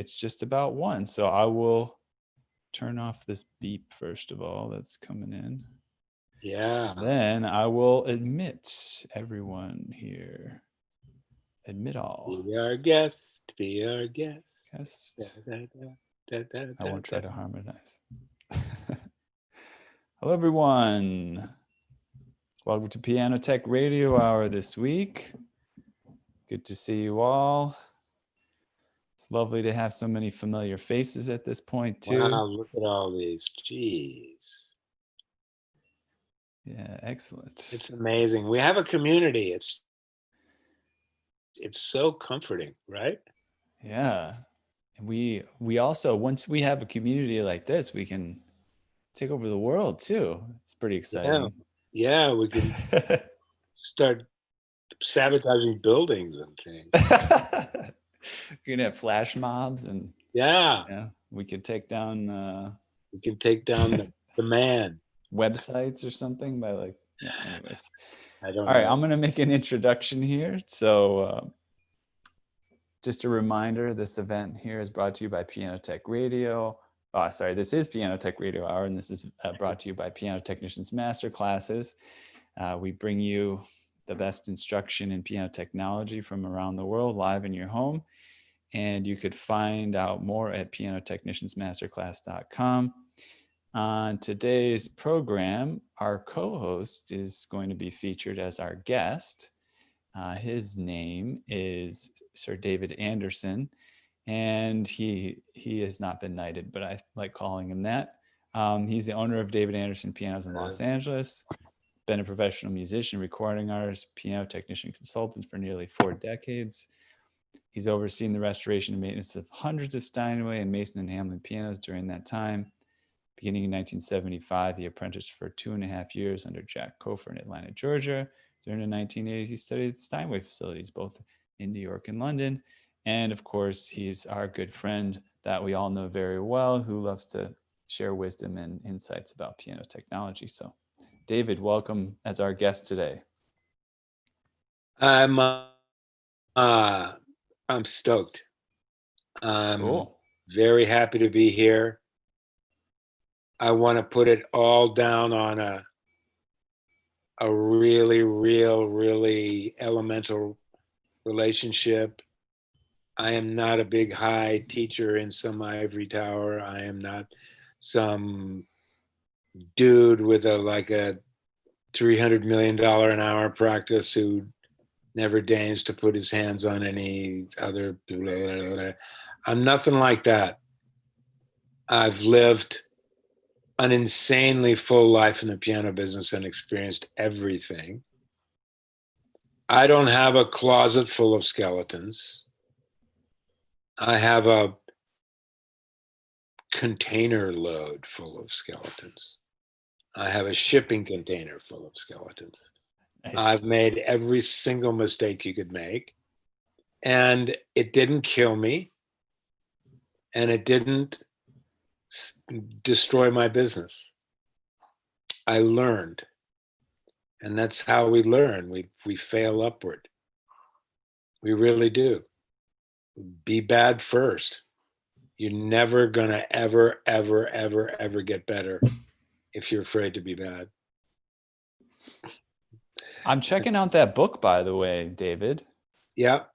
it's just about 1. So I will turn off this beep first of all that's coming in. Yeah. Then I will admit everyone here. Admit all. Be our guest. Be our guest. Guest. I won't try to harmonize. Hello, everyone. Welcome to Piano Tech Radio Hour this week. Good to see you all. It's lovely to have so many familiar faces at this point, too. Wow, look at all these. Jeez. Yeah, excellent. It's amazing. We have a community. It's so comforting, right? Yeah. And we also, once we have a community like this, we can take over the world, too. It's pretty exciting. Yeah, we can start sabotaging buildings and things. We can have flash mobs and yeah, we could take down the man. Websites or something by anyways. I don't know. All right, I'm going to make an introduction here. So just a reminder, this event here is brought to you by Piano Tech Radio. This is Piano Tech Radio Hour, and this is brought to you by Piano Technicians Masterclasses. We bring you the best instruction in piano technology from around the world live in your home. And you could find out more at pianotechniciansmasterclass.com. On today's program, our co-host is going to be featured as our guest. His name is Sir David Andersen, and he has not been knighted, but I like calling him that. He's the owner of David Andersen Pianos in Los Angeles, been a professional musician, recording artist, piano technician, consultant for nearly 4 decades. He's overseen the restoration and maintenance of hundreds of Steinway and Mason and Hamlin pianos during that time. Beginning in 1975, he apprenticed for 2.5 years under Jack Cofer in Atlanta, Georgia. During the 1980s, he studied at Steinway facilities, both in New York and London. And of course, he's our good friend that we all know very well, who loves to share wisdom and insights about piano technology. So, David, welcome as our guest today. I'm stoked. I'm very happy to be here. I want to put it all down on a really elemental relationship. I am not a big high teacher in some ivory tower. I am not some dude with a $300 million an hour practice who never deigns to put his hands on any other. I'm nothing like that. I've lived an insanely full life in the piano business and experienced everything. I don't have a closet full of skeletons. I have a container load full of skeletons. I have a shipping container full of skeletons. Nice. I've made every single mistake you could make, and it didn't kill me, and it didn't destroy my business. I learned, and that's how we learn. We fail upward. We really do. Be bad first. You're never gonna ever get better if you're afraid to be bad. I'm checking out that book, by the way, David. Yeah.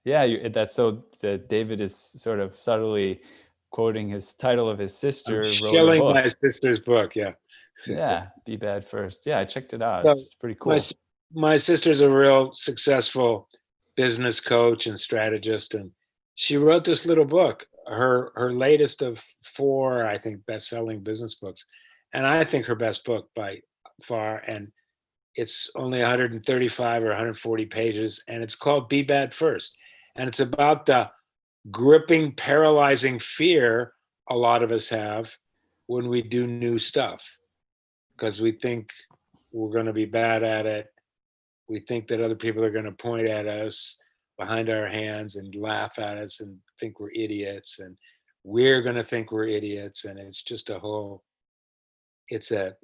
That's so. David is sort of subtly quoting his title of his sister. Killing my sister's book. Yeah. Yeah. Be bad first. Yeah, I checked it out. It's pretty cool. My sister's a real successful business coach and strategist, and she wrote this little book. Her latest of 4, I think, best-selling business books, and I think her best book by far. And it's only 135 or 140 pages, and it's called Be Bad First. And it's about the gripping, paralyzing fear a lot of us have when we do new stuff, because we think we're going to be bad at it. We think that other people are going to point at us behind our hands and laugh at us and think we're idiots, and we're going to think we're idiots. And it's just a whole, it's a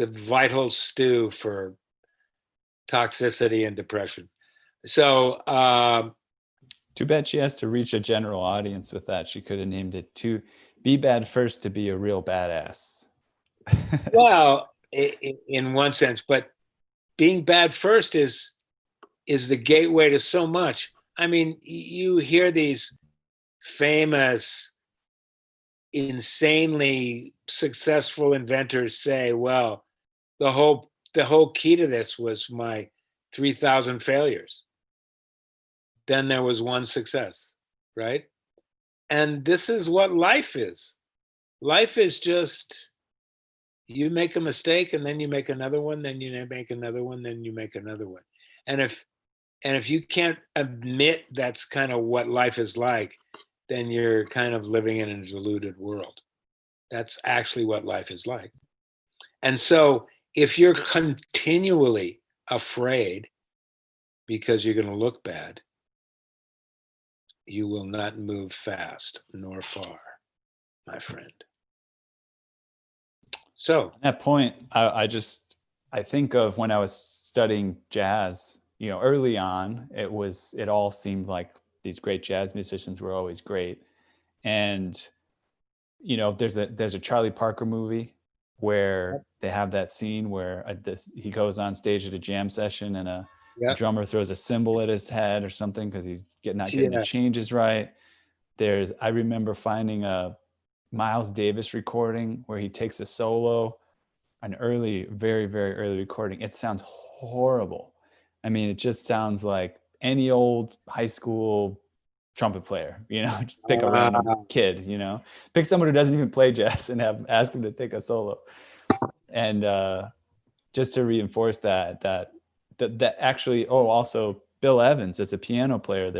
vital stew for toxicity and depression. So Too bad she has to reach a general audience with that. She could have named it "To Be Bad First to Be a Real Badass." Well, in one sense, but being bad first is the gateway to so much. I mean, you hear these famous, insanely successful inventors say, well, the whole key to this was my 3,000 failures. Then there was one success, right? And this is what life is. Life is just, you make a mistake and then you make another one, then you make another one, then you make another one. And if you can't admit that's kind of what life is like, then you're kind of living in a deluded world. That's actually what life is like. And so if you're continually afraid because you're going to look bad, you will not move fast nor far, my friend. So at that point, I think of when I was studying jazz, you know, early on, it all seemed like these great jazz musicians were always great. And, you know, there's a Charlie Parker movie where they have that scene where he goes on stage at a jam session and a drummer throws a cymbal at his head or something because he's not getting the changes right. I remember finding a Miles Davis recording where he takes a solo, an early, very, very early recording. It sounds horrible. I mean, it just sounds like any old high school trumpet player, you know, just pick a random kid, you know, pick someone who doesn't even play jazz and ask him to take a solo. And just to reinforce that actually, also Bill Evans as a piano player,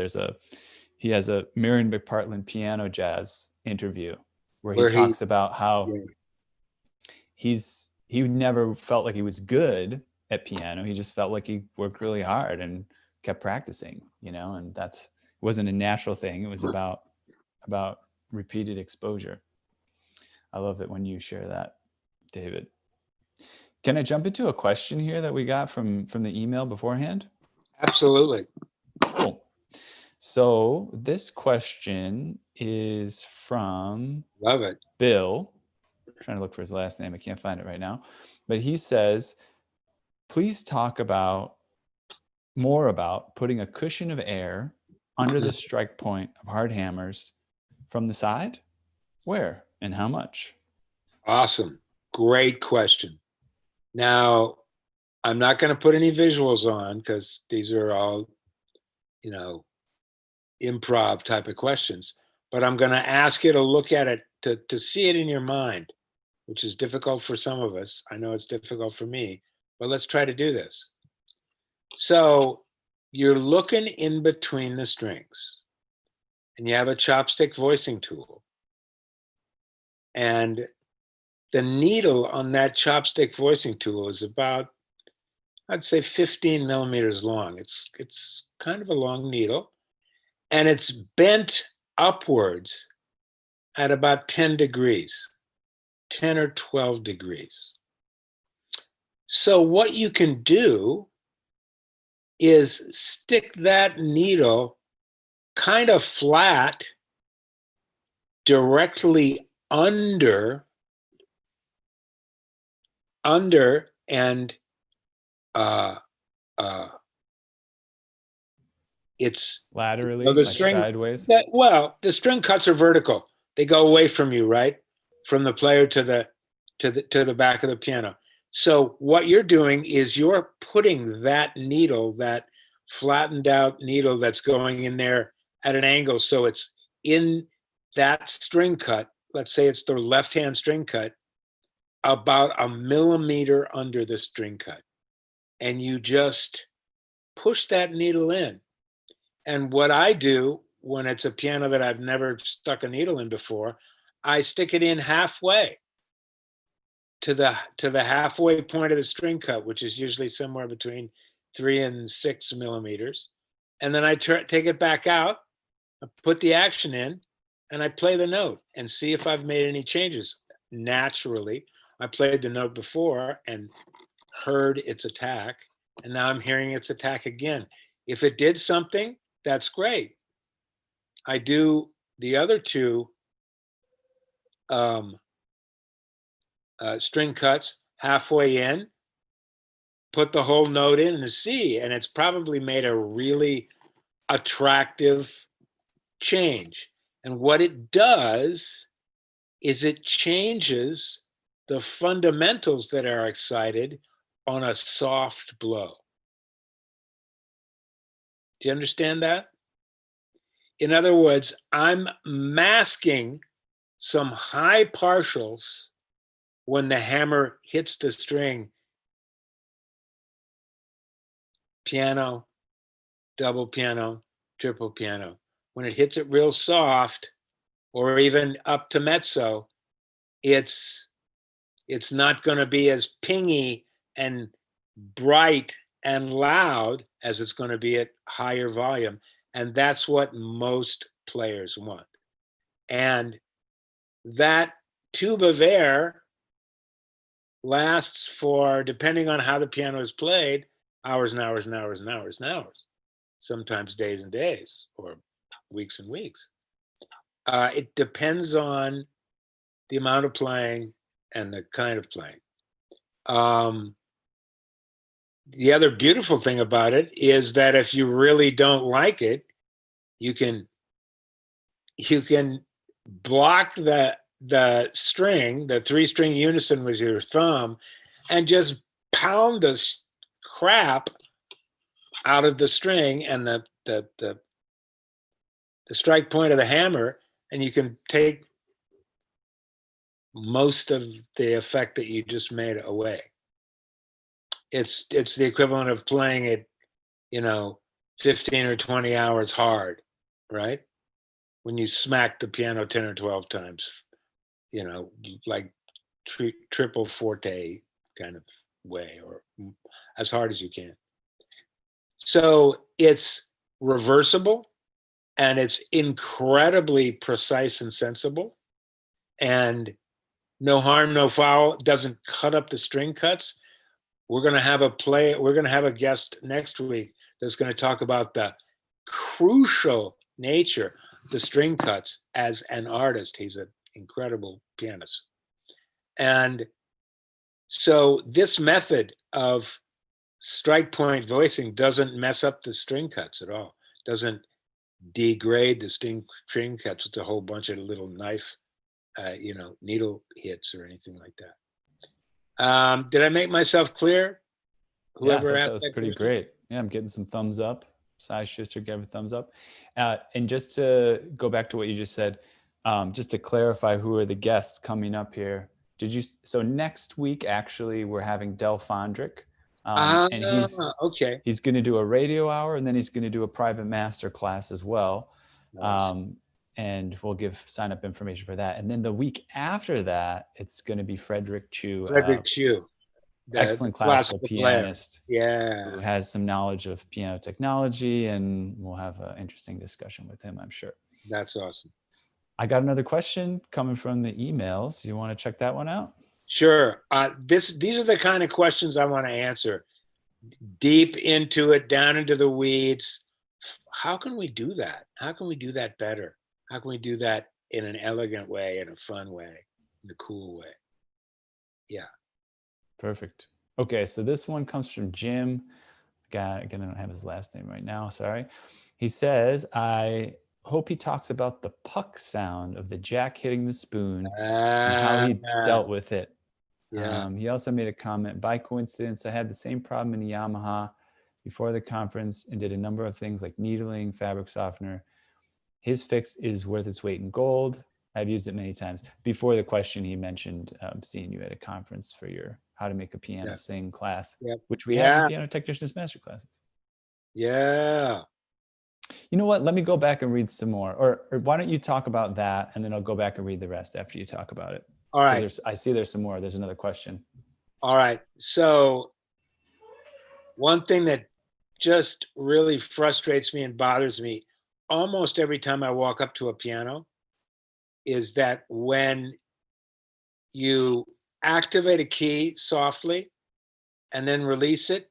he has a Miriam McPartland piano jazz interview where he talks about how he never felt like he was good at piano. He just felt like he worked really hard and kept practicing, you know, and it wasn't a natural thing. It was about repeated exposure. I love it when you share that, David. Can I jump into a question here that we got from the email beforehand? Absolutely. Cool. So this question is from Love it. Bill. I'm trying to look for his last name. I can't find it right now. But he says, please talk more about putting a cushion of air under the strike point of hard hammers from the side. Where and how much? Awesome. Great question. Now, I'm not going to put any visuals on because these are all, you know, improv type of questions, but I'm going to ask you to look at it, to see it in your mind, which is difficult for some of us. I know it's difficult for me, but let's try to do this. So you're looking in between the strings and you have a chopstick voicing tool. And the needle on that chopstick voicing tool is about, I'd say 15 millimeters long. It's kind of a long needle, and it's bent upwards at about 10 degrees, 10 or 12 degrees. So what you can do is stick that needle kind of flat directly under and it's laterally, like sideways. The string cuts are vertical. They go away from you, right? From the player to the back of the piano. So what you're doing is you're putting that needle, that flattened out needle that's going in there at an angle. So it's in that string cut. Let's say it's the left-hand string cut, about a millimeter under the string cut. And you just push that needle in. And what I do when it's a piano that I've never stuck a needle in before, I stick it in halfway to the halfway point of the string cut, which is usually somewhere between 3 and 6 millimeters. And then I take it back out, I put the action in, and I play the note and see if I've made any changes. Naturally, I played the note before and heard its attack, and now I'm hearing its attack again. If it did something, that's great. I do the other two string cuts halfway in, put the whole note in the C, and it's probably made a really attractive change. And what it does is it changes the fundamentals that are excited on a soft blow. Do you understand that? In other words, I'm masking some high partials when the hammer hits the string. Piano, double piano, triple piano. When it hits it real soft, or even up to mezzo, it's not going to be as pingy and bright and loud as it's going to be at higher volume. And that's what most players want. And that tube of air lasts for, depending on how the piano is played, hours and hours and hours and hours and hours, sometimes days and days, or weeks and weeks. It depends on the amount of playing and the kind of playing. The other beautiful thing about it is that if you really don't like it, you can block the string, the 3-string unison with your thumb, and just pound the crap out of the string and the strike point of the hammer, and you can take most of the effect that you just made away. It's the equivalent of playing it, 15 or 20 hours hard, right? When you smack the piano 10 or 12 times, like triple forte kind of way, or as hard as you can. So it's reversible, and it's incredibly precise and sensible, and no harm, no foul. It doesn't cut up the string cuts. We're going to have a guest next week that's going to talk about the crucial nature of the string cuts as an artist. He's an incredible pianist. And so this method of strike point voicing doesn't mess up the string cuts at all. Doesn't degrade the string cuts with a whole bunch of little knife, needle hits or anything like that. Did I make myself clear? Whoever yeah, I thought that was pretty great. Yeah, I'm getting some thumbs up. Cy Schuster gave a thumbs up. And just to go back to what you just said, just to clarify who are the guests coming up here. So next week, actually, we're having Del Fondrick. And he's going to do a radio hour, and then he's going to do a private master class as well. Nice. And we'll give sign-up information for that. And then the week after that, it's going to be Frederick Chu. Excellent classical pianist. Yeah. Who has some knowledge of piano technology, and we'll have an interesting discussion with him, I'm sure. That's awesome. I got another question coming from the emails. You want to check that one out? Sure. These are the kind of questions I want to answer. Deep into it, down into the weeds. How can we do that? How can we do that better? How can we do that in an elegant way, in a fun way, in a cool way? Yeah. Perfect. Okay, so this one comes from Jim. Again, I don't have his last name right now, sorry. He says, I hope he talks about the puck sound of the jack hitting the spoon and how he dealt with it. Yeah. He also made a comment, by coincidence, I had the same problem in the Yamaha before the conference and did a number of things like needling, fabric softener. His fix is worth its weight in gold. I've used it many times. Before the question, he mentioned seeing you at a conference for your How to Make a Piano Sing class, which we have in Piano Technicians Masterclasses. Yeah. You know what? Let me go back and read some more. Or why don't you talk about that, and then I'll go back and read the rest after you talk about it. All right. I see there's some more. There's another question. All right. So one thing that just really frustrates me and bothers me almost every time I walk up to a piano is that when you activate a key softly and then release it,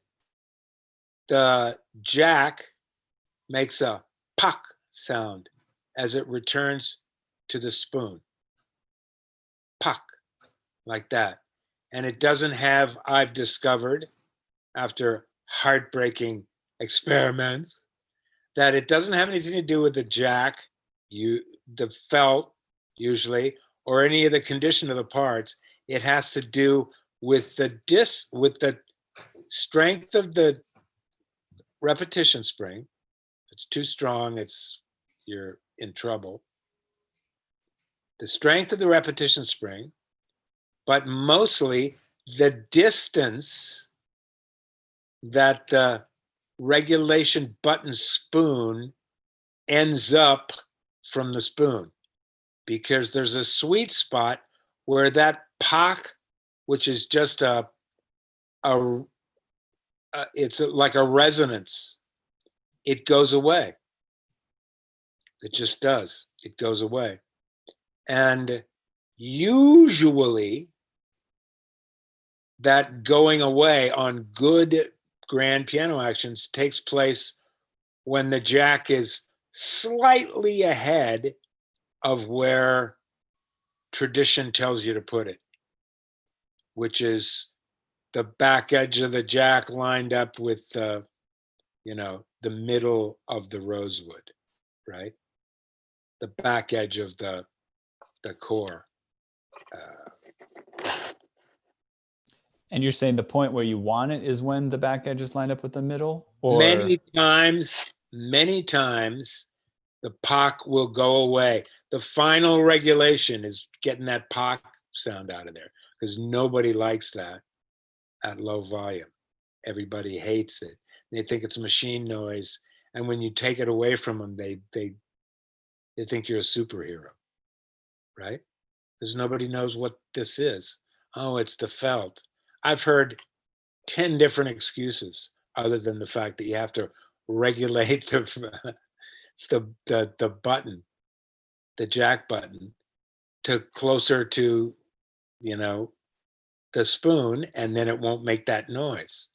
the jack makes a puck sound. as it returns to the spoon. Puck, like that. And it doesn't have, I've discovered after heartbreaking experiments, that it doesn't have anything to do with the jack, the felt usually, or any of the condition of the parts. It has to do with the strength of the repetition spring. If it's too strong, you're in trouble. The strength of the repetition spring, but mostly the distance that the regulation button spoon ends up from the spoon, because there's a sweet spot where that pock, which is just it's like a resonance, it goes away. It just does. It goes away. And usually that going away on good grand piano actions takes place when the jack is slightly ahead of where tradition tells you to put it, which is the back edge of the jack lined up with the middle of the rosewood, right? The back edge of the core. And you're saying the point where you want it is when the back edge is lined up with the middle? Or Many times, the pock will go away. The final regulation is getting that pock sound out of there, because nobody likes that at low volume. Everybody hates it. They think it's machine noise. And when you take it away from them, they think you're a superhero, right? Because nobody knows what this is. Oh, it's the felt. I've heard 10 different excuses other than the fact that you have to regulate the button, the jack button, to closer to, the spoon, and then it won't make that noise.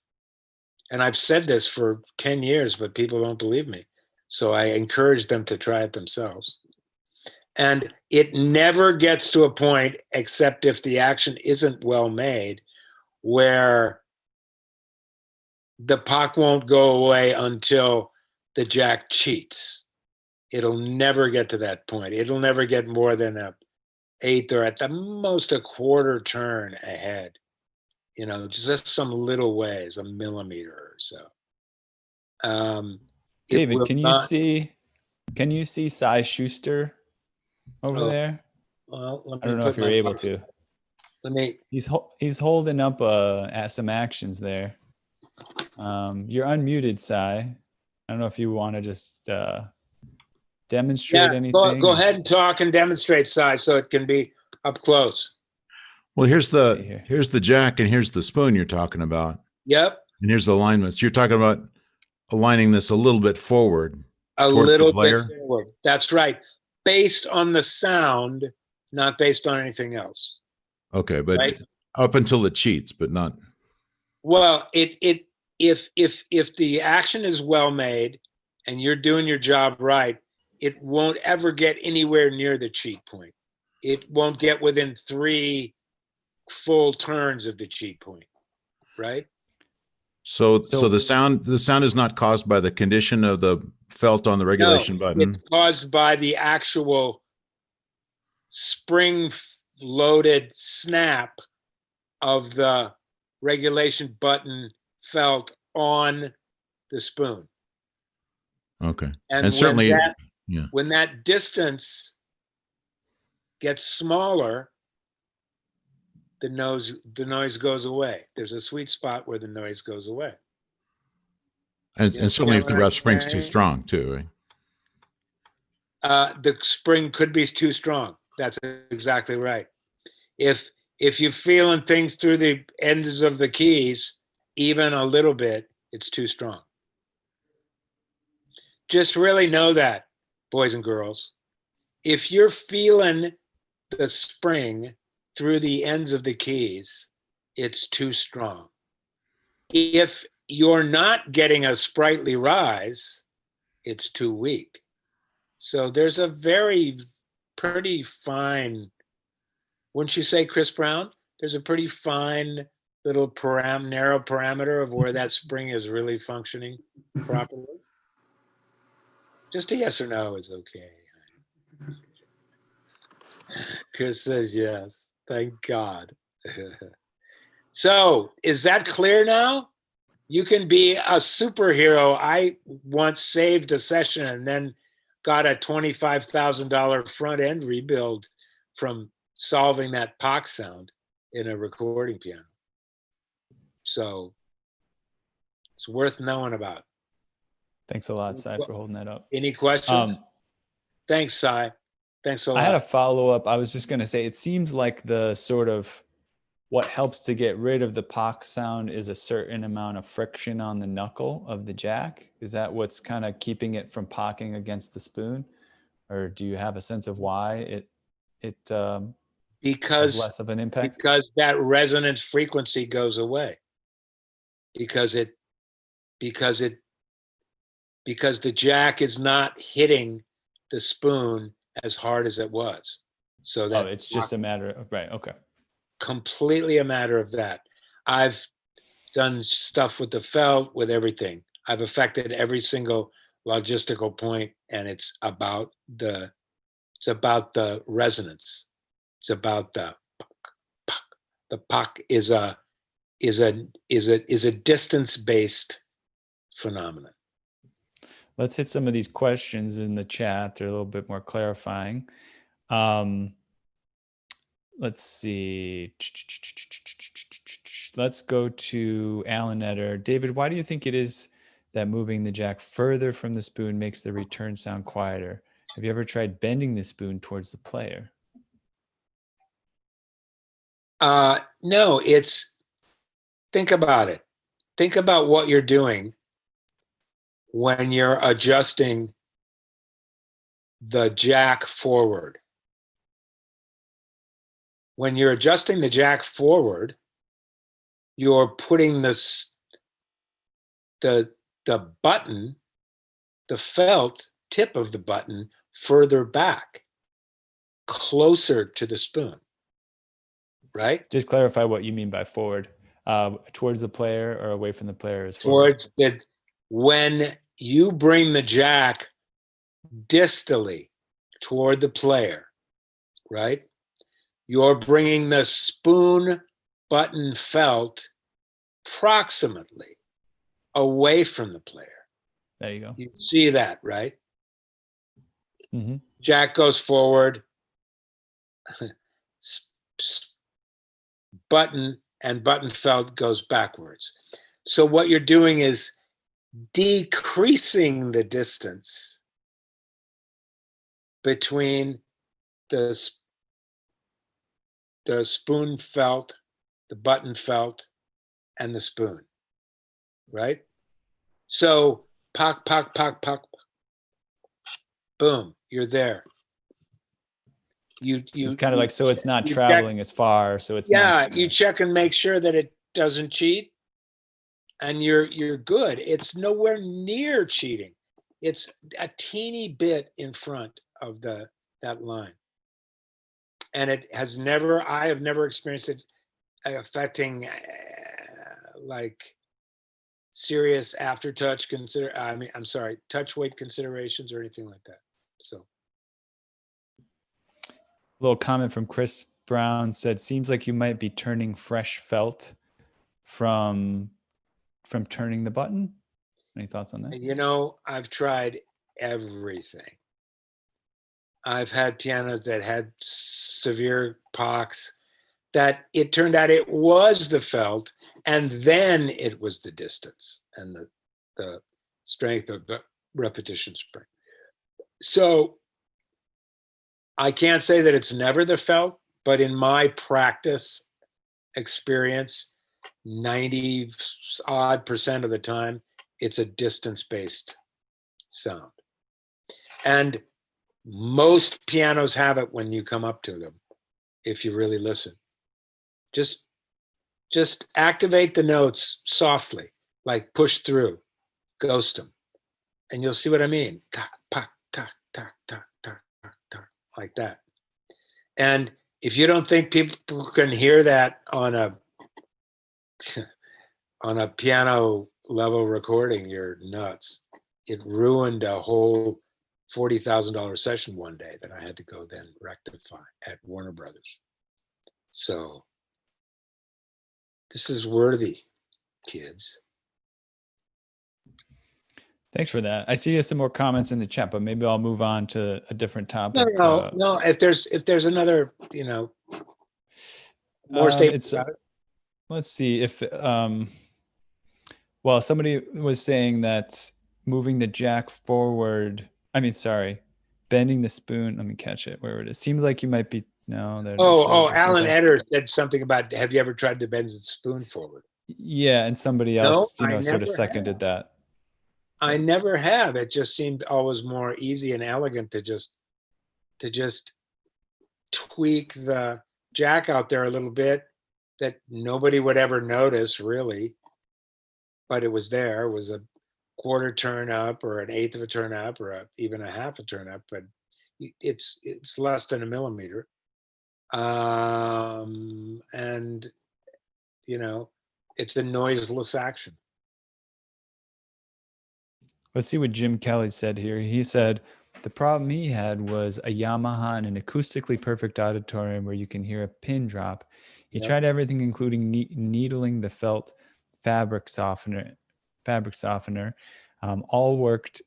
And I've said this for 10 years, but people don't believe me. So I encourage them to try it themselves. And it never gets to a point, except if the action isn't well made, where the pock won't go away until the jack cheats. It'll never get to that point. It'll never get more than an eighth or at the most a quarter turn ahead. Just some little ways, a millimeter or so. David, can you see Cy Schuster over there? Well, I don't know if you're able to. He's holding up some actions there. You're unmuted, Cy. I don't know if you want to just demonstrate anything. Go ahead and talk and demonstrate, Cy, so it can be up close. Well, here's the jack and here's the spoon you're talking about. Yep. And here's the alignments. You're talking about aligning this a little bit forward. A little bit forward. That's right. Based on the sound, not based on anything else. Okay, but right? Up until it cheats, but not. Well, if the action is well made and you're doing your job right, it won't ever get anywhere near the cheat point. It won't get within 3 full turns of the cheat point, right? So the sound is not caused by the condition of the felt on the regulation button. It's caused by the actual spring-loaded snap of the regulation button felt on the spoon. Okay. And certainly, when that distance gets smaller, the noise goes away. There's a sweet spot where the noise goes away. And certainly if the rep spring's too strong too, right? The spring could be too strong. That's exactly right. If you're feeling things through the ends of the keys, even a little bit, it's too strong. Just really know that, boys and girls. If you're feeling the spring through the ends of the keys, it's too strong. If you're not getting a sprightly rise, it's too weak. So there's a pretty fine, wouldn't you say, Chris Brown? There's a pretty fine little narrow parameter of where that spring is really functioning properly. Just a yes or no is okay. Chris says yes. Thank God. So is that clear now? You can be a superhero. I once saved a session and then got a $25,000 front end rebuild from solving that POC sound in a recording piano. So it's worth knowing about. Thanks a lot, Cy, for holding that up. Any questions? Thanks, Cy. Thanks a lot. I had a follow-up. I was just going to say, it seems like the sort of what helps to get rid of the POC sound is a certain amount of friction on the knuckle of the jack. Is that what's kind of keeping it from pocking against the spoon? Or do you have a sense of why it has less of an impact? Because that resonance frequency goes away. Because the jack is not hitting the spoon as hard as it was. So that it's just a matter of, right, okay. Completely a matter of that. I've done stuff with the felt, with everything. I've affected every single logistical point, and it's about the resonance. It's about the puck. The puck is a distance-based phenomenon. Let's hit some of these questions in the chat. They're a little bit more clarifying. Let's see. Let's go to Alan Etter. David, why do you think it is that moving the jack further from the spoon makes the return sound quieter? Have you ever tried bending the spoon towards the player? No, think about it. Think about what you're doing when you're adjusting the jack forward. When you're adjusting the jack forward, you're putting the button, the felt tip of the button, further back, closer to the spoon, right? Just clarify what you mean by forward. Towards the player or away from the player is forward? When you bring the jack distally toward the player, right? You're bringing the spoon button felt proximately away from the player. There you go. You see that, right? Mm-hmm. Jack goes forward, button and button felt goes backwards. So what you're doing is decreasing the distance between the spoon felt, the button felt, and the spoon, right? So pock, pock, pock, pock, boom, you're there. It's kind of like, so it's not traveling as far, so it's not. You check and make sure that it doesn't cheat, and you're good. It's nowhere near cheating. It's a teeny bit in front of that line. And I have never experienced it affecting like serious aftertouch touch weight considerations or anything like that. So. A little comment from Chris Brown said, seems like you might be turning fresh felt from turning the button. Any thoughts on that? You know, I've tried everything. I've had pianos that had severe POCs that it turned out it was the felt, and then it was the distance and the strength of the repetition spring. So I can't say that it's never the felt, but in my practice experience, 90% of the time, it's a distance-based sound. And most pianos have it when you come up to them, if you really listen. Just activate the notes softly, like push through, ghost them, and you'll see what I mean. Tak, pak, tak, tuck, tuck, tuck, tuck, tuck, like that. And if you don't think people can hear that on a piano level recording, you're nuts. It ruined a whole $40,000 session one day that I had to go then rectify at Warner Brothers. So this is worthy, kids. Thanks for that. I see some more comments in the chat, but maybe I'll move on to a different topic. No. If there's another, more statements about it. Let's see if well, somebody was saying that moving the jack forward. Bending the spoon. Let me catch it. Where it is. Seemed like you might be. No, there. Alan Eder said something about, have you ever tried to bend the spoon forward? Yeah, and somebody else, sort of seconded that. I never have. It just seemed always more easy and elegant to just tweak the jack out there a little bit that nobody would ever notice really, but it was there. It was a quarter turn up or an eighth of a turn up or even a half a turn up, but it's less than a millimeter. And it's a noiseless action. Let's see what Jim Kelly said here. He said the problem he had was a Yamaha in an acoustically perfect auditorium where you can hear a pin drop. He tried everything, including needling the felt fabric softener. All worked,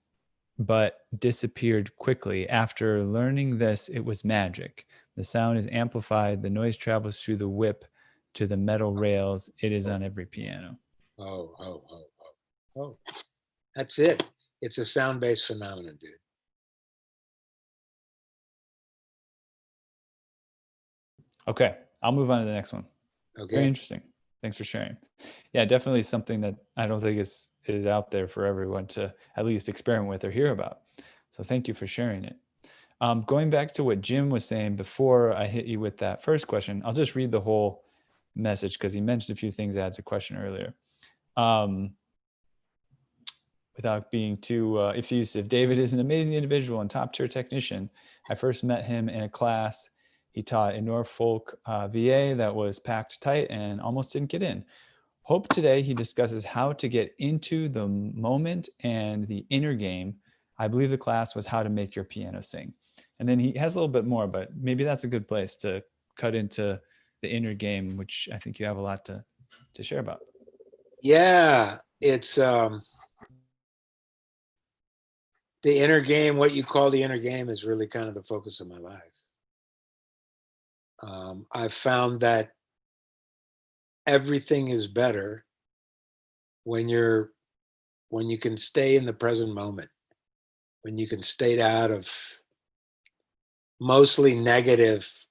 but disappeared quickly. After learning this, it was magic. The sound is amplified. The noise travels through the whip to the metal rails. It is on every piano. Oh. That's it. It's a sound-based phenomenon, dude. Okay, I'll move on to the next one. Okay. Very interesting. Thanks for sharing. Yeah, definitely something that I don't think is out there for everyone to at least experiment with or hear about. So thank you for sharing it. Going back to what Jim was saying before I hit you with that first question, I'll just read the whole message because he mentioned a few things as a question earlier. Without being too effusive, David is an amazing individual and top-tier technician. I first met him in a class he taught in Norfolk, VA that was packed tight and almost didn't get in. Hope today he discusses how to get into the moment and the inner game. I believe the class was how to make your piano sing. And then he has a little bit more, but maybe that's a good place to cut into the inner game, which I think you have a lot to share about. Yeah, it's the inner game. What you call the inner game is really kind of the focus of my life. I've found that everything is better when you can stay in the present moment, when you can stay out of mostly negative,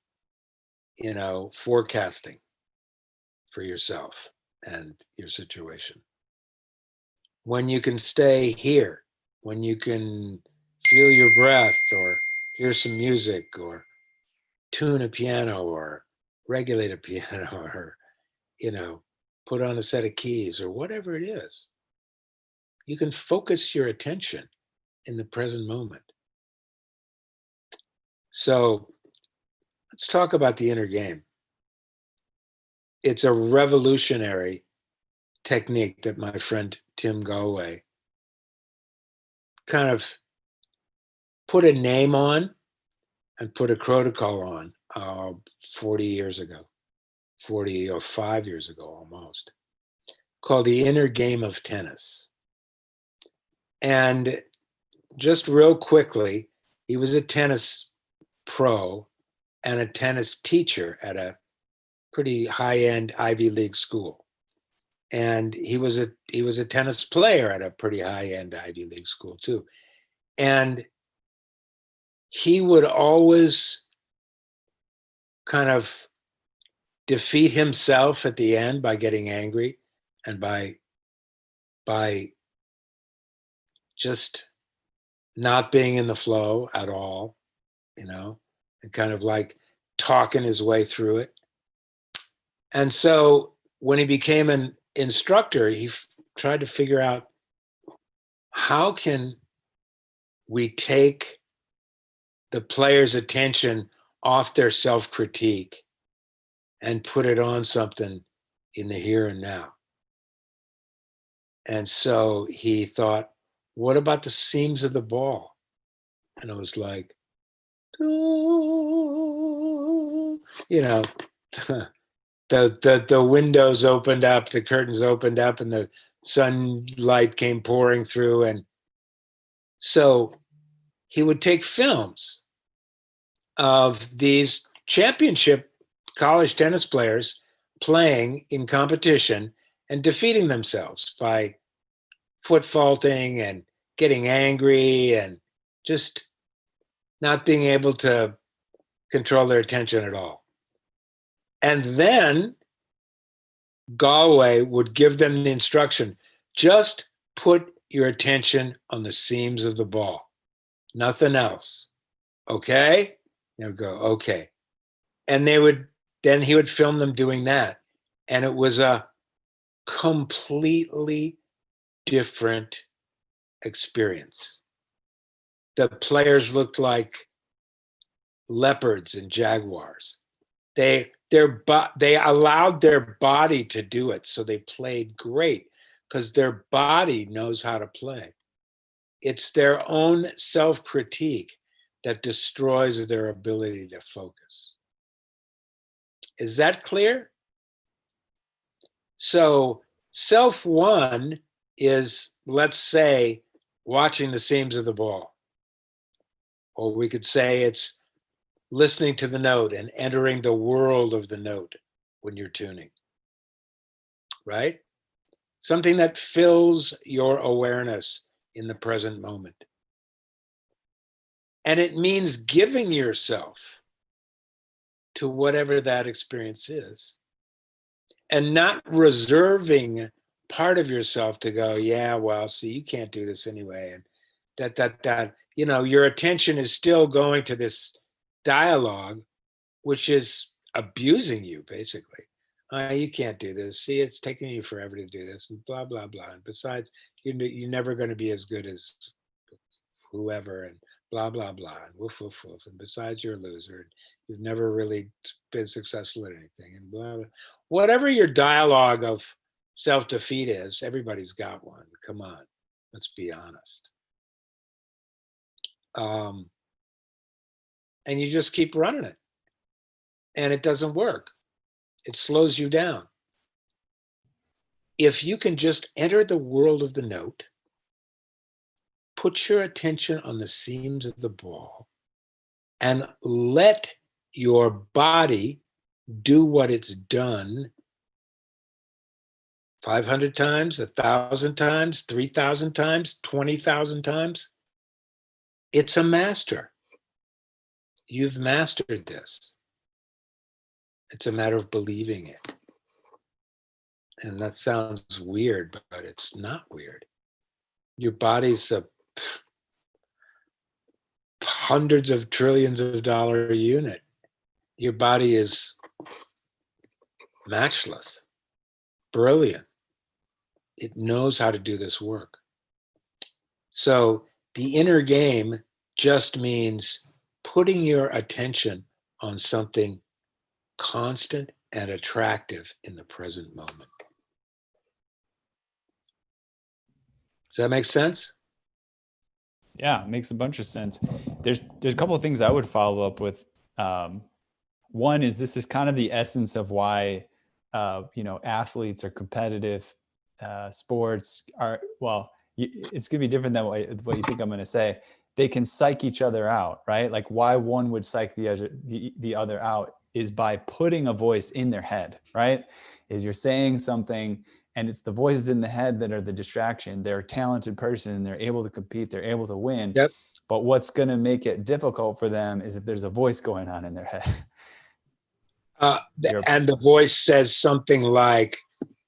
forecasting for yourself and your situation. When you can stay here, when you can feel your breath or hear some music or tune a piano or regulate a piano or, put on a set of keys or whatever it is, you can focus your attention in the present moment. So let's talk about the inner game. It's a revolutionary technique that my friend 𝐾𝐚𝐬𝐿 kind of put a name on and put a protocol on 40 years ago, 45 years ago almost, called the inner game of tennis. And just real quickly, he was a tennis pro and a tennis teacher at a pretty high-end Ivy League school. And he was a tennis player at a pretty high-end Ivy League school too. And he would always kind of defeat himself at the end by getting angry and by just not being in the flow at all, and kind of like talking his way through it. And so when he became an instructor, he tried to figure out how can we take the player's attention off their self-critique and put it on something in the here and now. And so he thought, what about the seams of the ball? And it was like, you know, the windows opened up, the curtains opened up, and the sunlight came pouring through. And so he would take films of these championship college tennis players playing in competition and defeating themselves by foot faulting and getting angry and just not being able to control their attention at all. And then Galway would give them the instruction, just put your attention on the seams of the ball, nothing else. Okay? They would go, okay. And then he would film them doing that. And it was a completely different experience. The players looked like leopards and jaguars. They allowed their body to do it, so they played great because their body knows how to play. It's their own self-critique that destroys their ability to focus. Is that clear? So self one is, let's say, watching the seams of the ball. Or we could say it's listening to the note and entering the world of the note when you're tuning, right? Something that fills your awareness in the present moment. And it means giving yourself to whatever that experience is and not reserving part of yourself to go, yeah, well, see, you can't do this anyway. And that, you know, your attention is still going to this dialogue, which is abusing you, basically. You can't do this. See, it's taking you forever to do this, and blah, blah, blah. And besides, you're never going to be as good as whoever, and blah, blah, blah, and woof, woof, woof. And besides, you're a loser. And you've never really been successful at anything, and blah, blah. Whatever your dialogue of self-defeat is, everybody's got one. Come on, let's be honest. And you just keep running it. And it doesn't work. It slows you down. If you can just enter the world of the note, put your attention on the seams of the ball, and let your body do what it's done 500 times, 1,000 times, 3,000 times, 20,000 times, it's a master. You've mastered this. It's a matter of believing it. And that sounds weird, but it's not weird. Your body's a hundreds of trillions of dollar unit. Your body is matchless, brilliant. It knows how to do this work. So the inner game just means putting your attention on something constant and attractive in the present moment. Does that make sense? Yeah, it makes a bunch of sense. There's a couple of things I would follow up with. One is, this is kind of the essence of why athletes or competitive sports are, well, it's going to be different than what you think I'm going to say. They can psych each other out, right? Like why one would psych the other out is by putting a voice in their head, right? Is you're saying something and it's the voices in the head that are the distraction. They're a talented person and they're able to compete, they're able to win. Yep. But what's going to make it difficult for them is if there's a voice going on in their head. And the voice says something like,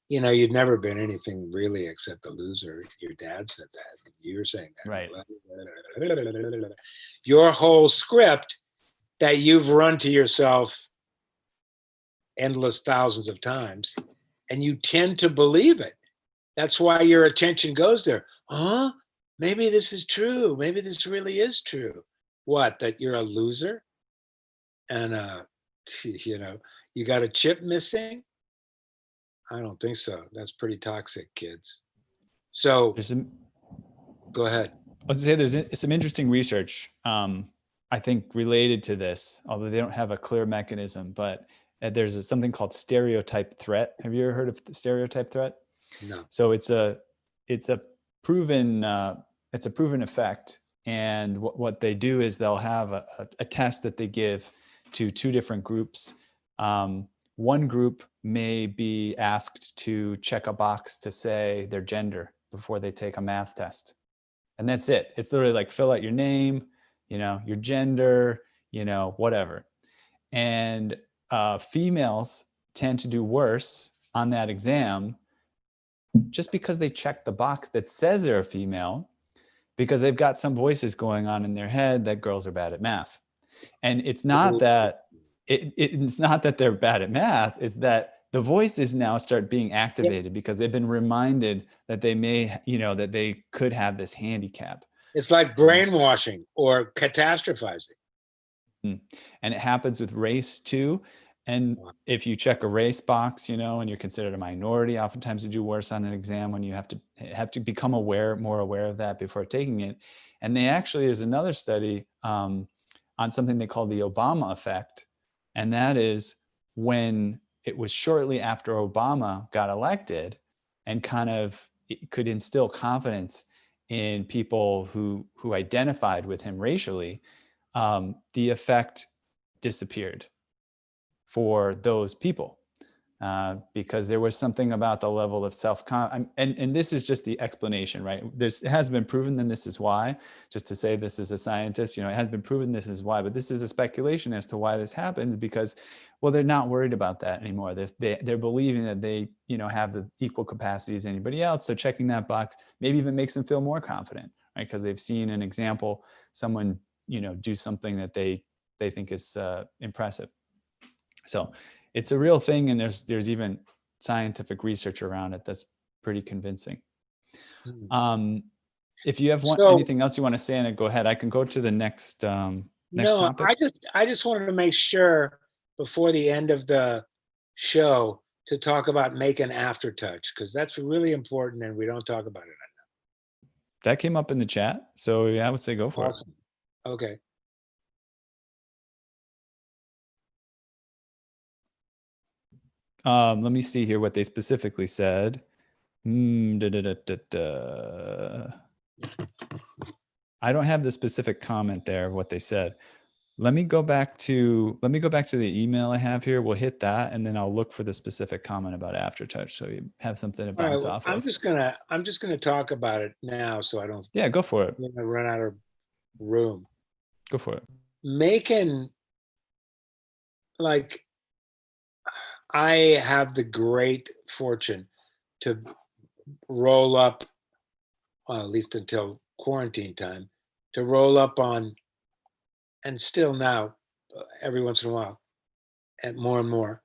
you've never been anything really except a loser. Your dad said that. You're saying that. Right. Your whole script that you've run to yourself endless thousands of times, and you tend to believe it. That's why your attention goes there. Maybe this is true. Maybe this really is true. What? That you're a loser and you know, you got a chip missing? I don't think so. That's pretty toxic, kids. So There's some, go ahead. I was gonna say there's some interesting research, I think, related to this, although they don't have a clear mechanism. But there's something called stereotype threat. Have you ever heard of the stereotype threat? No. So it's a proven effect. And what they do is they'll have a test that they give to two different groups. One group may be asked to check a box to say their gender before they take a math test. And that's it. It's literally like, fill out your name, your gender, whatever. And females tend to do worse on that exam just because they check the box that says they're a female, because they've got some voices going on in their head that girls are bad at math. And it's not that it's not that they're bad at math. It's that the voices now start being activated because they've been reminded that they may, that they could have this handicap. It's like brainwashing or catastrophizing. And it happens with race too. And if you check a race box, and you're considered a minority, oftentimes you do worse on an exam when you have to become more aware of that before taking it. And there's another study on something they call the Obama effect. And that is when it was shortly after Obama got elected and kind of could instill confidence in people who identified with him racially, the effect disappeared for those people, because there was something about the level of and this is just the explanation, right? It has been proven, then this is why, just to say this is a scientist, it has been proven this is why, but this is a speculation as to why this happens, because, well, they're not worried about that anymore. They're believing that they, have the equal capacity as anybody else. So checking that box maybe even makes them feel more confident, right? Because they've seen an example, someone, do something that they think is impressive. So it's a real thing, and there's even scientific research around it that's pretty convincing. If you have anything else you want to say on it, go ahead. I can go to the next topic. I just wanted to make sure before the end of the show to talk about make an aftertouch, because that's really important and we don't talk about it enough. That came up in the chat, so yeah, I would say go for it. Okay. Let me see here what they specifically said. I don't have the specific comment there of what they said. Let me go back to the email I have here. We'll hit that, and then I'll look for the specific comment about aftertouch, so you have something to bounce off of. I'm just gonna talk about it now, so I don't. Yeah, go for it. I'm gonna run out of room. Go for it. Making, like, I have the great fortune to roll up, well, at least until quarantine time, to roll up on, and still now, every once in a while, and more,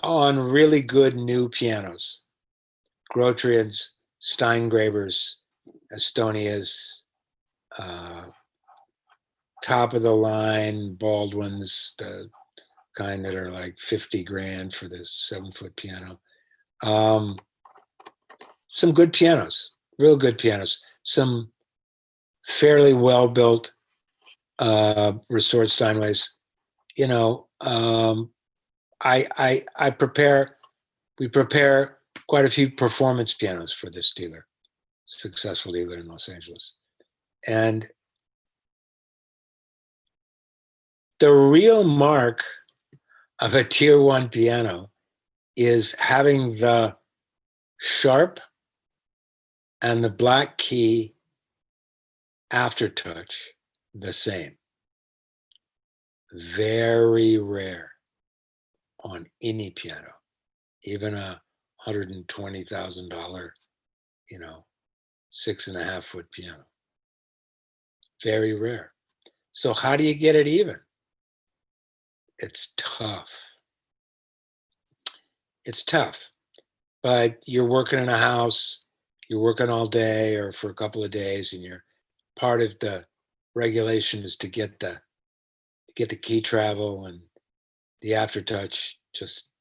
on really good new pianos. Grotrians, Steingraber's, Estonia's, top of the line Baldwin's, the kind that are like 50 grand for this 7-foot piano. Some good pianos, real good pianos. Some fairly well-built restored Steinways. We prepare quite a few performance pianos for this dealer, successful dealer in Los Angeles. And the real mark of a tier 1 piano is having the sharp and the black key aftertouch the same. Very rare on any piano, even a $120,000, 6.5-foot piano. Very rare. So how do you get it even? It's tough. It's tough, but you're working in a house, you're working all day or for a couple of days, and you're part of the regulation is to get the key travel and the aftertouch just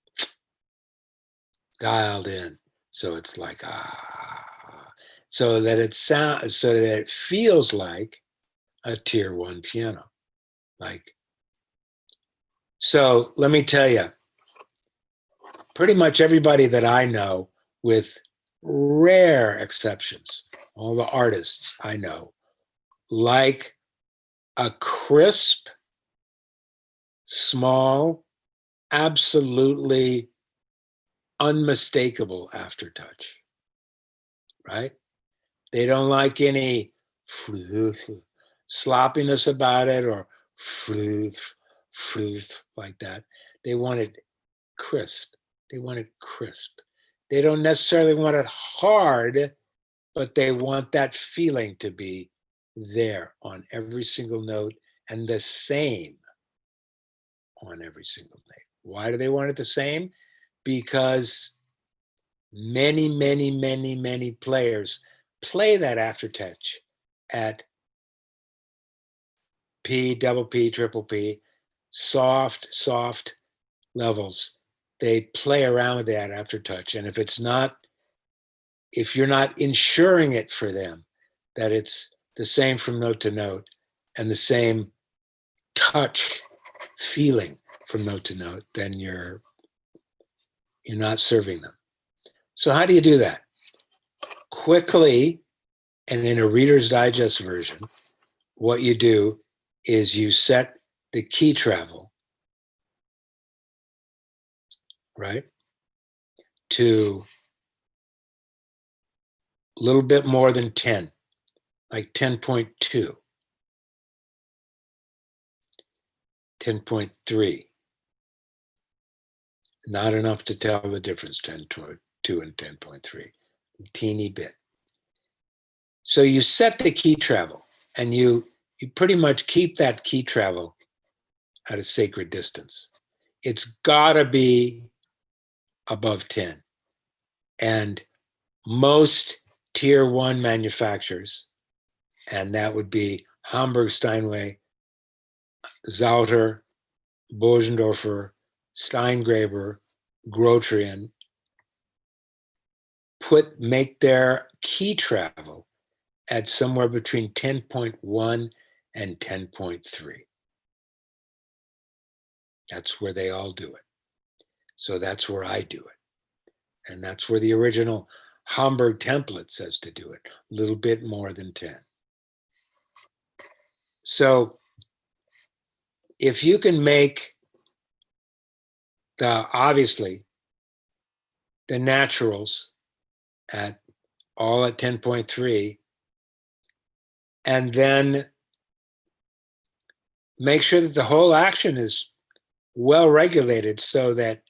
dialed in. So it's like, so that it feels like a tier 1 piano. Like, so let me tell you, pretty much everybody that I know, with rare exceptions, all the artists I know, like a crisp, small, absolutely unmistakable aftertouch, right? They don't like any sloppiness about it or like that. They want it crisp. They want it crisp. They don't necessarily want it hard, but they want that feeling to be there on every single note and the same on every single note. Why do they want it the same? Because many, many, many, many players play that aftertouch at P, double P, triple P, soft levels. They play around with that aftertouch. And if you're not ensuring it for them, that it's the same from note to note and the same touch feeling from note to note, then you're not serving them. So how do you do that? Quickly, and in a Reader's Digest version, what you do is you set the key travel, right, to a little bit more than 10, like 10.2, 10.3. Not enough to tell the difference, 10.2 and 10.3, a teeny bit. So you set the key travel, and you pretty much keep that key travel at a sacred distance. It's gotta be above 10. And most tier 1 manufacturers, and that would be Hamburg, Steinway, Zauter, Bosendorfer, Steingraber, Grotrian, make their key travel at somewhere between 10.1 and 10.3. That's where they all do it. So that's where I do it. And that's where the original Hamburg template says to do it, a little bit more than 10. So if you can make obviously the naturals all at 10.3, and then make sure that the whole action is well regulated, so that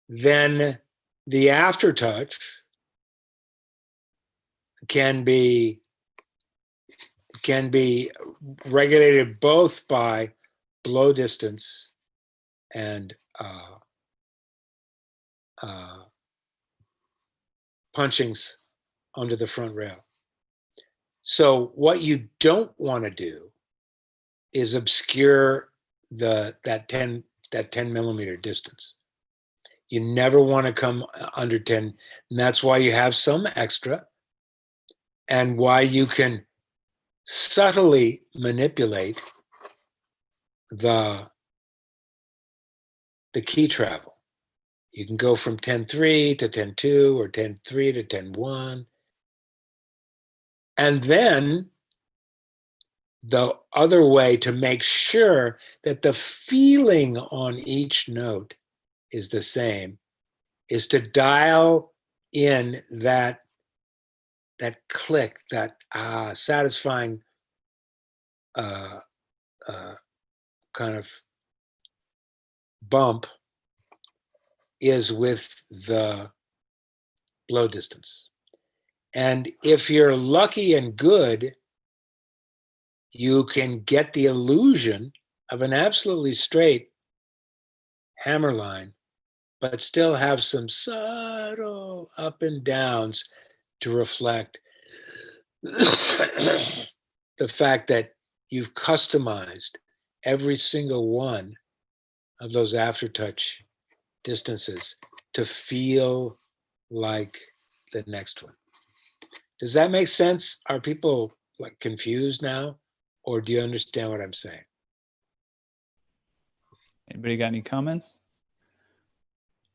then the aftertouch can be regulated both by blow distance and punchings onto the front rail. So what you don't want to do is obscure that 10 millimeter distance. You never want to come under 10, and that's why you have some extra, and why you can subtly manipulate the key travel. You can go from 10.3 to 10.2 or 10.3 to 10.1. And then the other way to make sure that the feeling on each note is the same is to dial in that click, that satisfying kind of bump is with the blow distance. And if you're lucky and good, you can get the illusion of an absolutely straight hammer line, but still have some subtle up and downs to reflect the fact that you've customized every single one of those aftertouch distances to feel like the next one. Does that make sense? Are people like confused now, or do you understand what I'm saying? Anybody got any comments?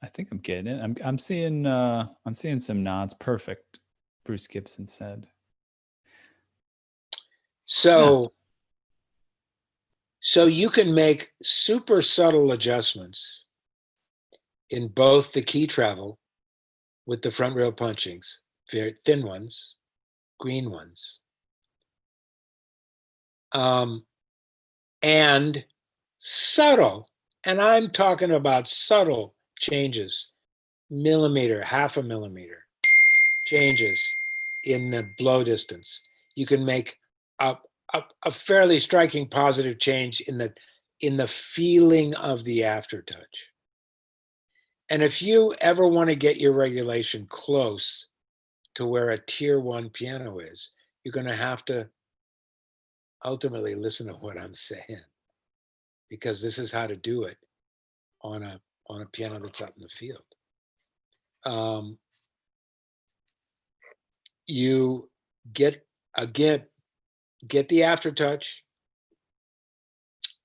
I think I'm getting it. I'm seeing some nods. Perfect. Bruce Gibson said. So you can make super subtle adjustments in both the key travel with the front rail punchings, very thin ones, green ones, and subtle, and I'm talking about subtle changes, millimeter, half a millimeter changes in the blow distance. You can make a fairly striking positive change in the feeling of the aftertouch. And if you ever want to get your regulation close to where a tier 1 piano is, you're going to have to ultimately listen to what I'm saying, because this is how to do it on a piano that's up in the field. You get the aftertouch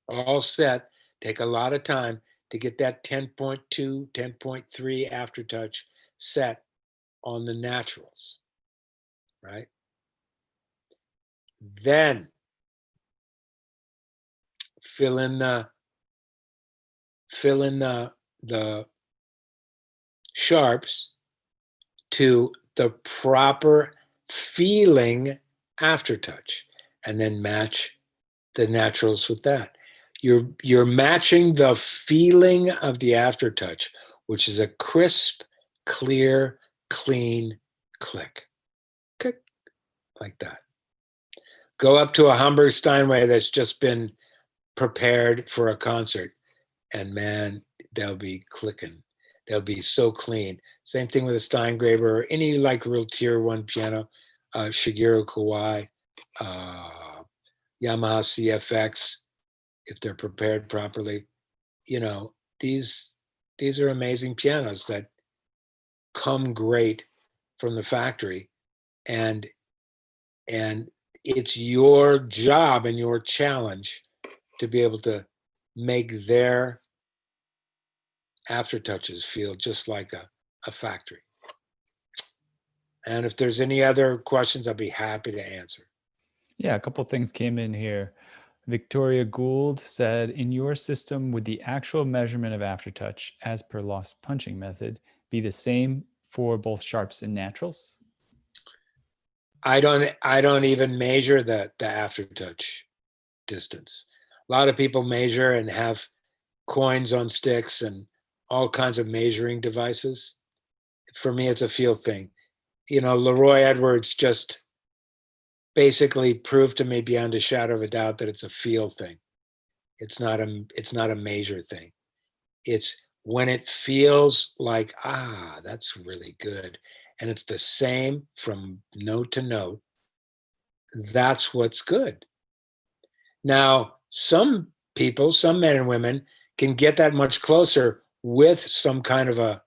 all set. Take a lot of time to get that 10.2, 10.3 aftertouch set on the naturals, right? Then fill in the sharps to the proper feeling aftertouch, and then match the naturals with that. You're matching the feeling of the aftertouch, which is a crisp, clear, clean click. Click, like that. Go up to a Hamburg Steinway that's just been prepared for a concert, and man, they'll be clicking. They'll be so clean. Same thing with a Steingraber or any like real tier 1 piano, Shigeru Kawai, Yamaha CFX, if they're prepared properly. You know, these are amazing pianos that come great from the factory, and it's your job and your challenge to be able to make their aftertouches feel just like a factory. And if there's any other questions, I'll be happy to answer. Yeah, a couple of things came in here. Victoria Gould said, in your system, would the actual measurement of aftertouch as per lost punching method be the same for both sharps and naturals? I don't even measure the aftertouch distance. A lot of people measure and have coins on sticks and all kinds of measuring devices. For me, it's a feel thing. You know, Leroy Edwards just basically proved to me beyond a shadow of a doubt that it's a feel thing. It's not a measure thing. It's when it feels like, that's really good, and it's the same from note to note, that's what's good. Now, some people, some men and women, can get that much closer with some kind of a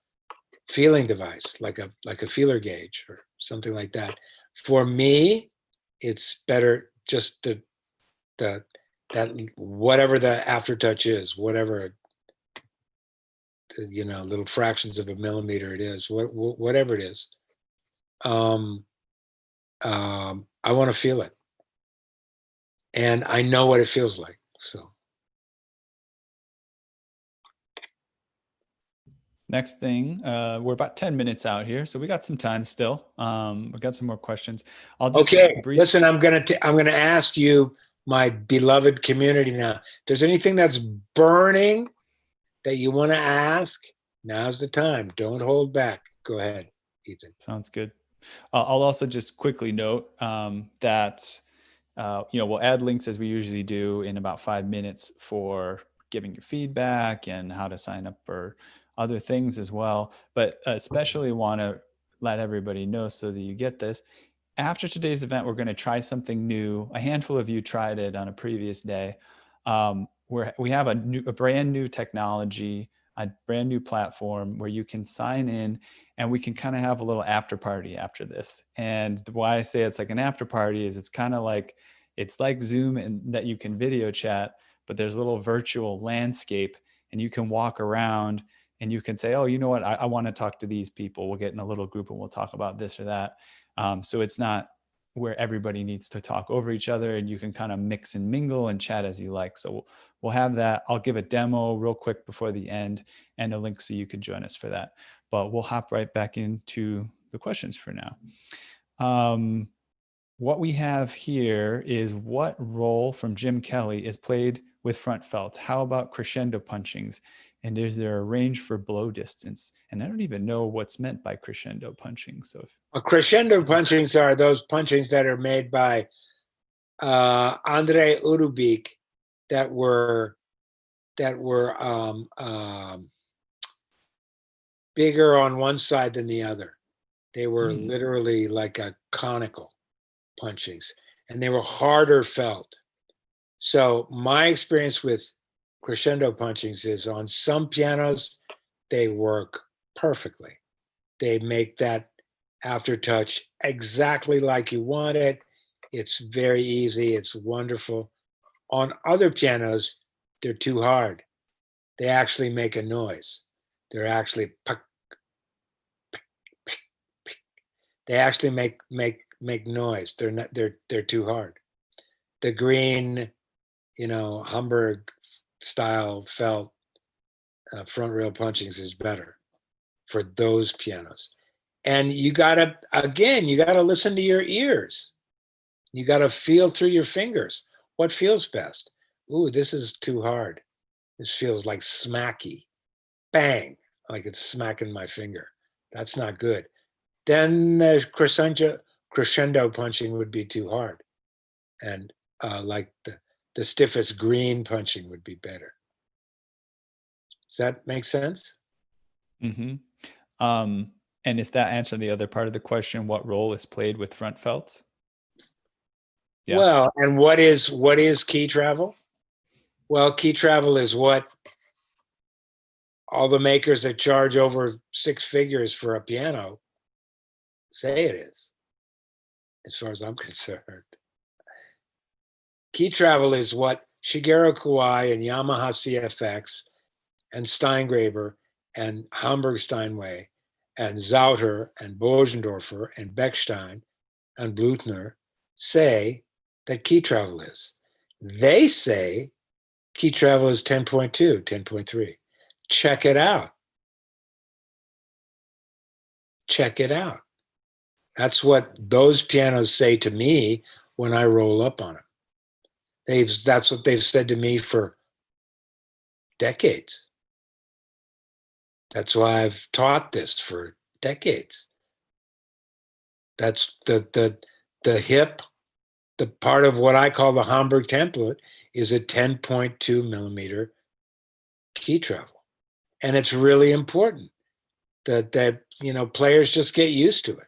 feeling device, like a feeler gauge or something like that. For me, it's better just that whatever the aftertouch is, whatever, you know, little fractions of a millimeter it is, whatever it is. I want to feel it, and I know what it feels like. So. Next thing, we're about 10 minutes out here, so we got some time still. We got some more questions. I'll just listen. I'm gonna ask you, my beloved community, now. If there's anything that's burning that you want to ask, now's the time. Don't hold back. Go ahead, Ethan. Sounds good. I'll also just quickly note that we'll add links as we usually do in about 5 minutes for giving your feedback and how to sign up for other things as well. But especially want to let everybody know, so that you get this. after today's event, we're going to try something new. A handful of you tried it on a previous day. We have a brand new technology, a brand new platform where you can sign in, and we can kind of have a little after party after this. And why I say it's like an after party is it's like Zoom, and that you can video chat, but there's a little virtual landscape, and you can walk around and you can say, oh, you know what? I want to talk to these people. We'll get in a little group and we'll talk about this or that. So it's not where everybody needs to talk over each other, and you can kind of mix and mingle and chat as you like. So we'll have that. I'll give a demo real quick before the end and a link so you can join us for that. But we'll hop right back into the questions for now. What we have here is, what role from Jim Kelly is played with front felts? How about crescendo punchings? And is there a range for blow distance? And I don't even know what's meant by crescendo punching. So crescendo punchings are those punchings that are made by Andrei Urubik that were bigger on one side than the other. They were literally like a conical punchings, and they were harder felt. So my experience with crescendo punchings is, on some pianos, they work perfectly. They make that aftertouch exactly like you want it. It's very easy. It's wonderful. On other pianos, they're too hard. They actually make a noise. They're actually they actually make noise. They're too hard. The green, Hamburg style felt front rail punchings is better for those pianos. And you gotta listen to your ears. You gotta feel through your fingers. What feels best? Ooh, this is too hard. This feels like smacky. Bang, like it's smacking my finger. That's not good. Then the crescendo punching would be too hard. And like the stiffest green punching would be better. Does that make sense? Mm-hmm. And is that answering the other part of the question? What role is played with front felts? Yeah. Well, and what is key travel? Well, key travel is what all the makers that charge over 6 figures for a piano say it is, as far as I'm concerned. Key travel is what Shigeru Kawai and Yamaha CFX and Steingraber and Hamburg Steinway and Zauter and Bosendorfer and Bechstein and Blüthner say that key travel is. They say key travel is 10.2, 10.3. Check it out. Check it out. That's what those pianos say to me when I roll up on them. That's what they've said to me for decades. That's why I've taught this for decades. That's the hip, the part of what I call the Hamburg template is a 10.2 millimeter key travel. And it's really important that players just get used to it.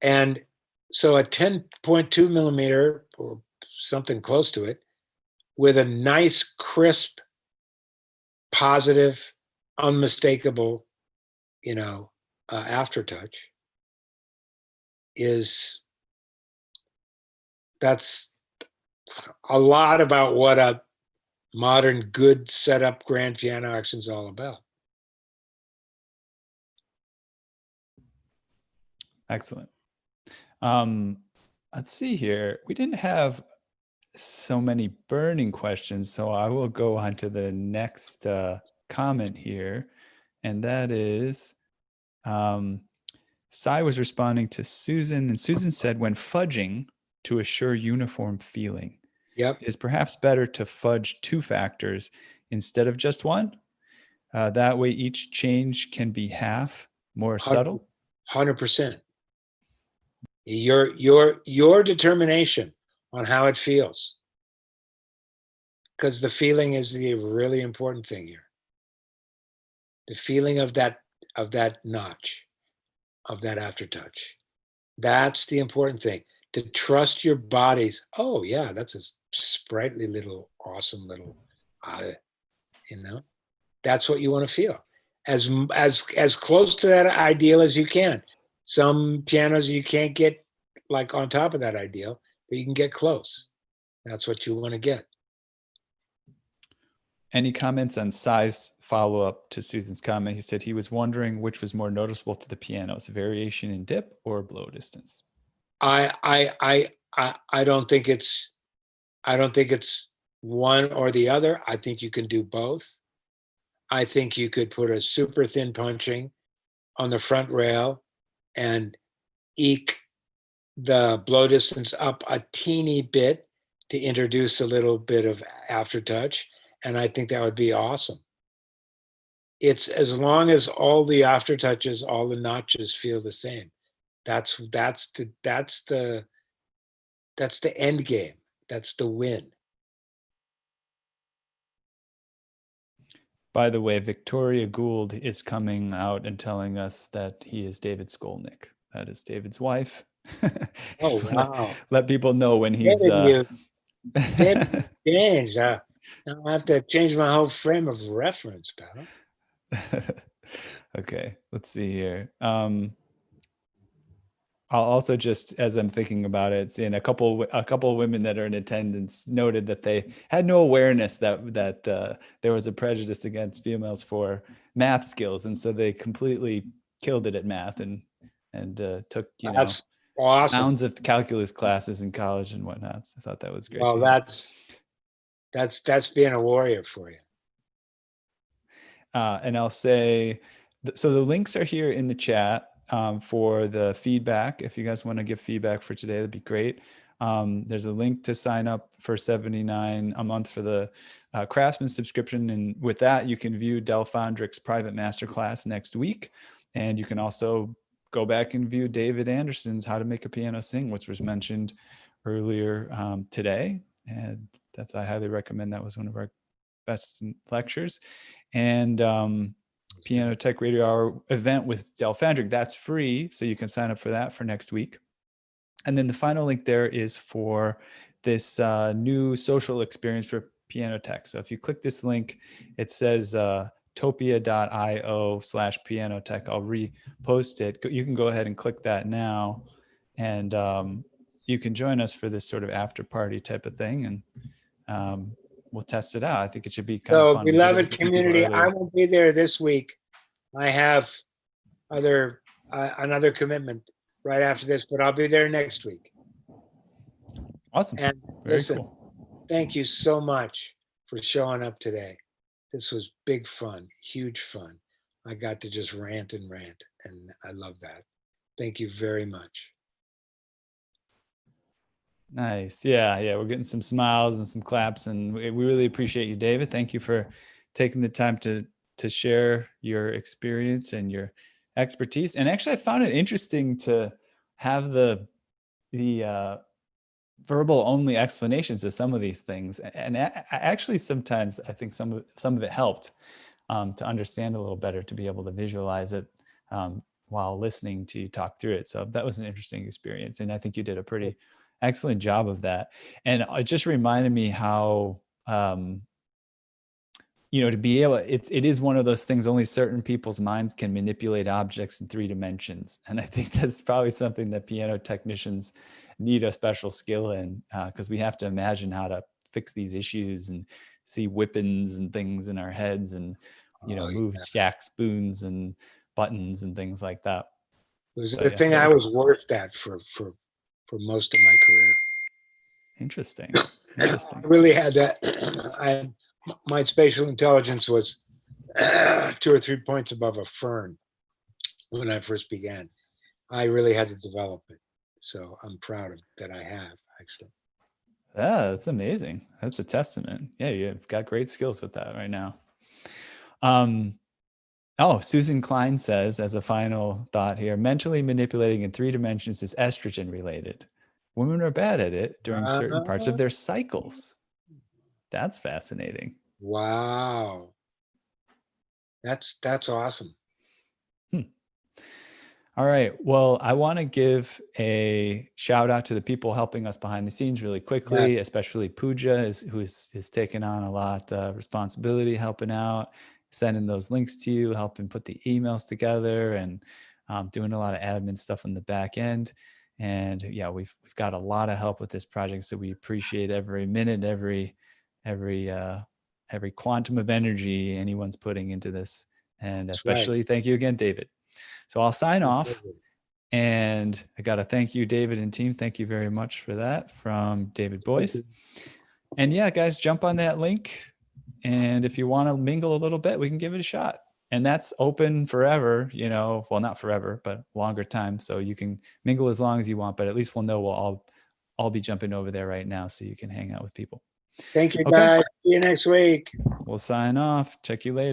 And so a 10.2 millimeter or something close to it with a nice, crisp, positive, unmistakable, aftertouch that's a lot about what a modern, good setup grand piano action is all about. Excellent. Let's see here. We didn't have so many burning questions, so I will go on to the next comment here, and that is Cy was responding to Susan, and Susan said, when fudging to assure uniform feeling, it is perhaps better to fudge 2 factors instead of just 1. That way each change can be half more subtle. 100%. Your determination on how it feels, because the feeling is the really important thing here. The feeling of that notch, of that aftertouch. That's the important thing, to trust your bodies. Oh yeah, that's a sprightly little, awesome little, that's what you want to feel. As close to that ideal as you can. Some pianos you can't get like on top of that ideal, but you can get close. That's what you want to get. Any comments on size follow-up to Susan's comment? He said he was wondering which was more noticeable to the pianos, variation in dip or blow distance. I don't think it's one or the other. I think you can do both. I think you could put a super thin punching on the front rail and eke the blow distance up a teeny bit to introduce a little bit of aftertouch. And I think that would be awesome. It's as long as all the aftertouches, all the notches feel the same. That's the end game. That's the win. By the way, Victoria Gould is coming out and telling us that he is David 𝐶𝐚𝐬𝐿. That is David's wife. Oh, wow. Let people know when he's David changed. I have to change my whole frame of reference, pal. Okay, let's see here. I'll also just, as I'm thinking about it, seeing a couple of women that are in attendance noted that they had no awareness that there was a prejudice against females for math skills, and so they completely killed it at math and took That's awesome. rounds of calculus classes in college and whatnot. So I thought that was great. Well, that's being a warrior for you. And I'll say, so the links are here in the chat. For the feedback. If you guys want to give feedback for today, that'd be great. There's a link to sign up for $79 a month for the Craftsman subscription. And with that, you can view Del Fondrick's private masterclass next week. And you can also go back and view David Andersen's How to Make a Piano Sing, which was mentioned earlier today. And I highly recommend. That was one of our best lectures. And Piano Tech Radio Hour event with Del Fondrick. That's free, so you can sign up for that for next week. And then the final link there is for this new social experience for Piano Tech. So if you click this link, it says topia.io/pianotech. I'll repost it. You can go ahead and click that now, and you can join us for this sort of after party type of thing. And we'll test it out. I think it should be kind of fun. So, beloved community, I won't be there this week. I have another commitment right after this, but I'll be there next week. Awesome. And very listen, cool. Thank you so much for showing up today. This was big fun, huge fun. I got to just rant, and I love that. Thank you very much. Nice. Yeah. We're getting some smiles and some claps, and we really appreciate you, David. Thank you for taking the time to share your experience and your expertise. And actually, I found it interesting to have the verbal only explanations of some of these things. And actually, sometimes I think some of it helped to understand a little better, to be able to visualize it while listening to you talk through it. So that was an interesting experience, and I think you did a pretty excellent job of that. And it just reminded me how, to be able, it is one of those things, only certain people's minds can manipulate objects in 3 dimensions. And I think that's probably something that piano technicians need a special skill in, because we have to imagine how to fix these issues and see whippings and things in our heads, and, move jack spoons and buttons and things like that. It was the thing I was worst at for most of my career. Interesting. I really had that. My spatial intelligence was 2 or 3 points above a fern when I first began. I really had to develop it. So I'm proud of that. I have, actually. Yeah, that's amazing. That's a testament. Yeah, you've got great skills with that right now. Susan Klein says, as a final thought here, mentally manipulating in 3 dimensions is estrogen related. Women are bad at it during certain parts of their cycles. That's fascinating. Wow. That's awesome. All right. Well, I want to give a shout out to the people helping us behind the scenes really quickly, especially Pooja, who's taken on a lot of responsibility, helping out, sending those links to you, helping put the emails together, and doing a lot of admin stuff on the back end. And yeah, we've got a lot of help with this project, so we appreciate every minute, every quantum of energy anyone's putting into this. And especially thank you again, David. So I'll sign off, and I got to thank you, David and team. Thank you very much for that from David Boyce. And yeah, guys, jump on that link. And if you want to mingle a little bit, we can give it a shot. And that's open forever, well, not forever, but longer time. So you can mingle as long as you want, but at least we'll know we'll all be jumping over there right now so you can hang out with people. Thank you, guys. See you next week. We'll sign off. Check you later.